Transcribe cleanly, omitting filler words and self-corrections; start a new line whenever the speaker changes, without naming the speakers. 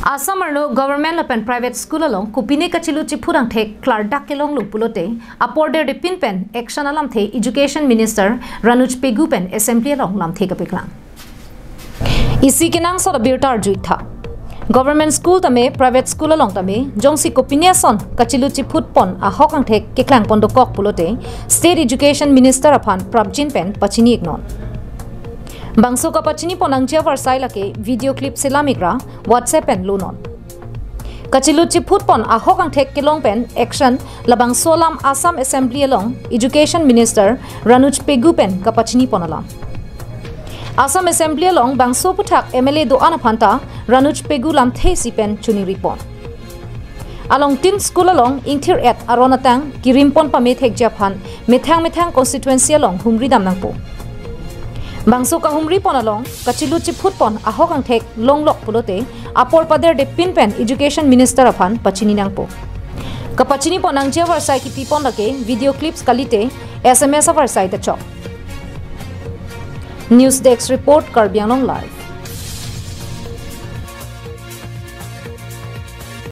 Assam government and private school along kupine kachilu chipurang the klardak kelong lupulote aporde de pinpen action alam the education minister Ranuj Pegupen assembly along lam the kapiklang isi kenangsot abirta juitha government school tame private school along tame jongsi kupine son kachilu chiput pon a hokang the keklang pondokok pulote state education minister aphan prabjin pen pachini ignon Bangso ka pachini ponangja varsai lake video clip silamikra WhatsApp and lunon. Kachilu chiput pon ahokang thek kilong pen action labang solam Assam Assembly along Education Minister Ranuj Pegupen ka pachini ponalam. Assam Assembly along bangso puthak MLA do anaphanta Ranuj Pegulam thesi pen chuni ripon. Along tin school along ingthir at aronatang kirimpon pame thek japhan methang constituency along humri damnangpo. Bangso ka humri pon along kachilu chiput pon ahokang thek longlok pulote apor pader de pinpen education minister aphan pachini nangpo ka pachini pon angja varsai ki tipon lake video clips kalite SMS varsai ta chok News Desk report Karbianglong live